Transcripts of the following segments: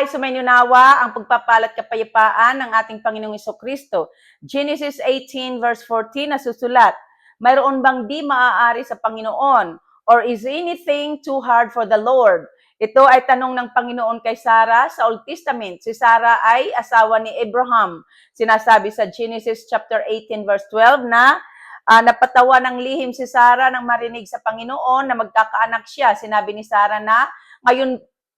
ay sumayunawa ang pagpapalat kapayapaan ng ating Panginoong Jesucristo. Genesis 18 verse 14 nasusulat, mayroon bang di maaari sa Panginoon? Or is anything too hard for the Lord? Ito ay tanong ng Panginoon kay Sarah sa Old Testament. Si Sarah ay asawa ni Abraham. Sinasabi sa Genesis chapter 18 verse 12 na napatawa ng lihim si Sarah nang marinig sa Panginoon na magkakaanak siya. Sinabi ni Sarah na,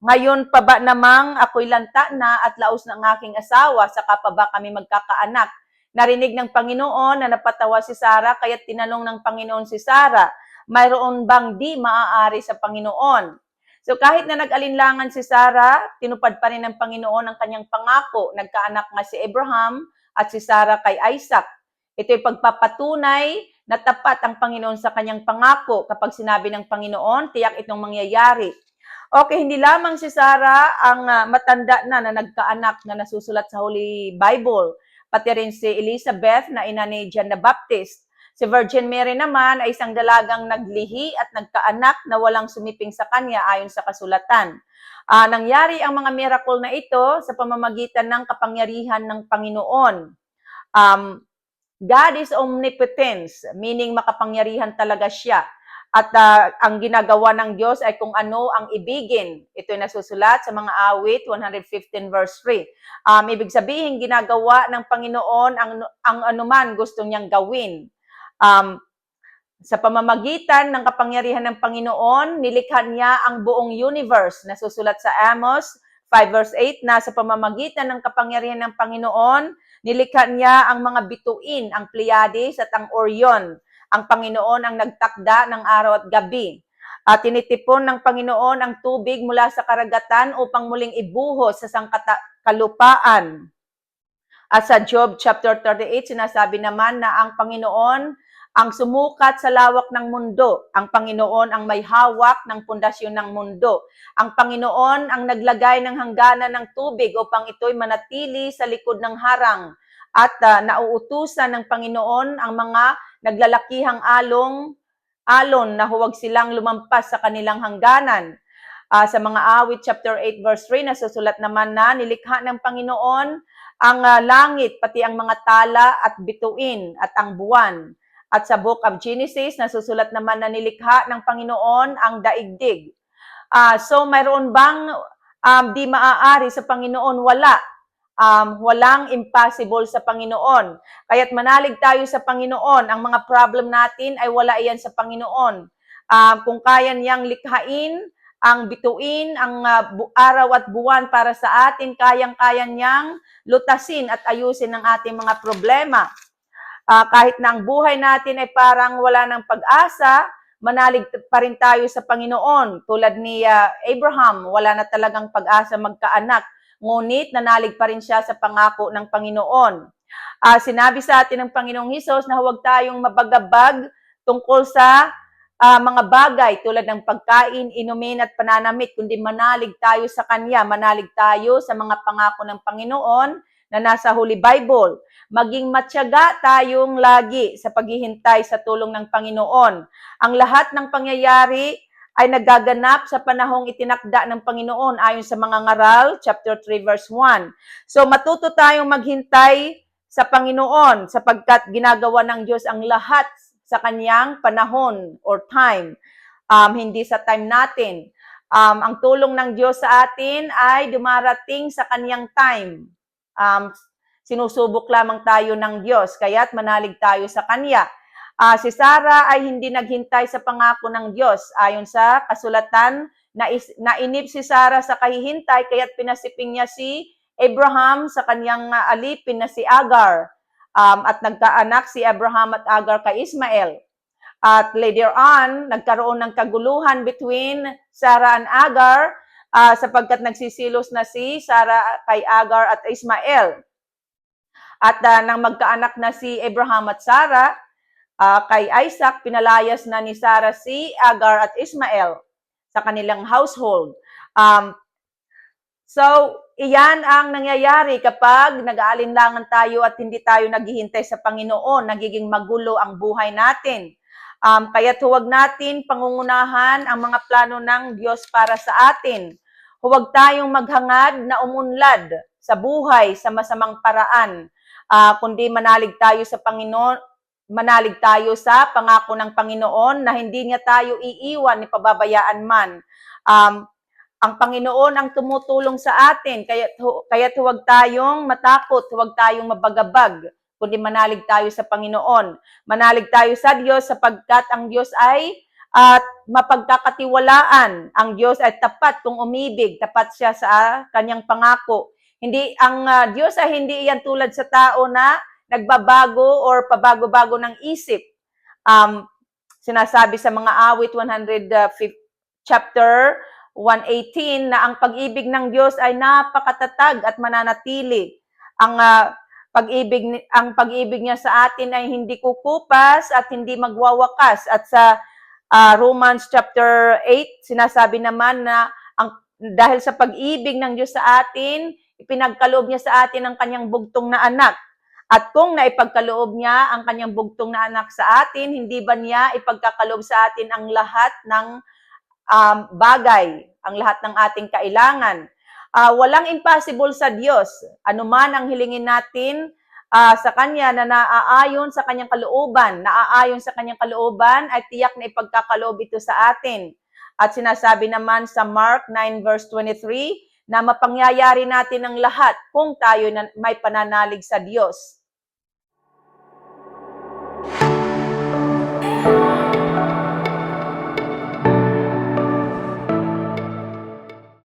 ngayon pa ba namang ako'y lanta na at laos ng aking asawa, saka pa ba kami magkakaanak? Narinig ng Panginoon na napatawa si Sarah, kaya tinanong ng Panginoon si Sarah, mayroon bang di maaari sa Panginoon? So kahit na nag-alinlangan si Sarah, tinupad pa rin ng Panginoon ang kanyang pangako. Nagkaanak nga si Abraham at si Sarah kay Isaac. Ito'y pagpapatunay na tapat ang Panginoon sa kanyang pangako. Kapag sinabi ng Panginoon, tiyak itong mangyayari. Okay, hindi lamang si Sarah ang matanda na nagkaanak na nasusulat sa Holy Bible. Pati rin si Elizabeth na ina ni John the Baptist. Si Virgin Mary naman ay isang dalagang naglihi at nagkaanak na walang sumiping sa kanya ayon sa kasulatan. Nangyari ang mga miracle na ito sa pamamagitan ng kapangyarihan ng Panginoon. God is omnipotence, meaning makapangyarihan talaga siya. At ang ginagawa ng Diyos ay kung ano ang ibigin. Ito'y nasusulat sa mga awit 115 verse 3. Ibig sabihin, ginagawa ng Panginoon ang anuman gusto niyang gawin. Sa pamamagitan ng kapangyarihan ng Panginoon, nilikha niya ang buong universe. Nasusulat sa Amos 5 verse 8 na sa pamamagitan ng kapangyarihan ng Panginoon, nilikha niya ang mga bituin, ang Pleiades at ang Orion. Ang Panginoon ang nagtakda ng araw at gabi. Tinitipon ng Panginoon ang tubig mula sa karagatan upang muling ibuhos sa sangkalupaan. At sa Job chapter 38, sinasabi naman na ang Panginoon ang sumukat sa lawak ng mundo. Ang Panginoon ang may hawak ng pundasyon ng mundo. Ang Panginoon ang naglagay ng hangganan ng tubig upang ito'y manatili sa likod ng harang. At nauutusan ng Panginoon ang mga naglalakihang alon na huwag silang lumampas sa kanilang hangganan. Sa mga awit chapter 8 verse 3, nasusulat naman na nilikha ng Panginoon ang langit, pati ang mga tala at bituin at ang buwan. At sa Book of Genesis, nasusulat naman na nilikha ng Panginoon ang daigdig. So mayroon bang di maaari sa Panginoon? Wala. Walang impossible sa Panginoon. Kaya't manalig tayo sa Panginoon. Ang mga problem natin ay wala iyan sa Panginoon. Kung kaya niyang likhain ang bituin, ang araw at buwan para sa atin, kayang-kaya niyang lutasin at ayusin ang ating mga problema. Kahit na ang buhay natin ay parang wala ng pag-asa, manalig pa rin tayo sa Panginoon. Tulad ni Abraham, wala na talagang pag-asa magkaanak. Ngunit nanalig pa rin siya sa pangako ng Panginoon. Sinabi sa atin ng Panginoong Hesus na huwag tayong mabagabag tungkol sa mga bagay tulad ng pagkain, inumin at pananamit, kundi manalig tayo sa Kanya, manalig tayo sa mga pangako ng Panginoon na nasa Holy Bible. Maging matyaga tayong lagi sa paghihintay sa tulong ng Panginoon. Ang lahat ng pangyayari ay nagaganap sa panahong itinakda ng Panginoon ayon sa mga ngaral, chapter 3, verse 1. So matuto tayong maghintay sa Panginoon sapagkat ginagawa ng Diyos ang lahat sa kanyang panahon or time. Hindi sa time natin. Ang tulong ng Diyos sa atin ay dumarating sa kanyang time. Sinusubok lamang tayo ng Diyos, kaya't manalig tayo sa Kanya. Si Sarah ay hindi naghintay sa pangako ng Diyos. Ayon sa kasulatan, nainip si Sarah sa kahihintay, kaya't pinasiping niya si Abraham sa kanyang alipin na si Agar. At nagkaanak si Abraham at Agar kay Ismael. At later on, nagkaroon ng kaguluhan between Sarah and Agar sapagkat nagsisilos na si Sarah kay Agar at Ismael. At nang magkaanak na si Abraham at Sarah, kay Isaac, pinalayas na ni Sarah si Agar at Ismael sa kanilang household. So, iyan ang nangyayari kapag nag-aalinlangan tayo at hindi tayo naghihintay sa Panginoon, nagiging magulo ang buhay natin. Kaya't huwag natin pangungunahan ang mga plano ng Diyos para sa atin. Huwag tayong maghangad na umunlad sa buhay sa masamang paraan, kundi manalig tayo sa Panginoon, manalig tayo sa pangako ng Panginoon na hindi niya tayo iiwan ni pababayaan man. Ang Panginoon ang tumutulong sa atin, kaya't huwag tayong matakot, huwag tayong mabagabag, kundi manalig tayo sa Panginoon. Manalig tayo sa Diyos sapagkat ang Diyos ay mapagkakatiwalaan. Ang Diyos ay tapat kung umibig, tapat siya sa kanyang pangako. Hindi ang Diyos ay hindi iyan tulad sa tao na nagbabago or pabago-bago ng isip. Sinasabi sa mga awit 105 chapter 118 na ang pag-ibig ng Diyos ay napakatatag at mananatili. Ang pag-ibig niya sa atin ay hindi kukupas at hindi magwawakas. At sa Romans chapter 8, sinasabi naman na dahil sa pag-ibig ng Diyos sa atin, ipinagkaloob niya sa atin ang kanyang bugtong na anak. At kung naipagkaloob niya ang kanyang bugtong na anak sa atin, hindi ba niya ipagkakaloob sa atin ang lahat ng bagay, ang lahat ng ating kailangan? Walang impossible sa Diyos. Ano man ang hilingin natin sa Kanya na naaayon sa Kanyang kalooban, ay tiyak na ipagkakaloob ito sa atin. At sinasabi naman sa Mark 9 verse 23 na mapangyayari natin ang lahat kung tayo may pananalig sa Diyos.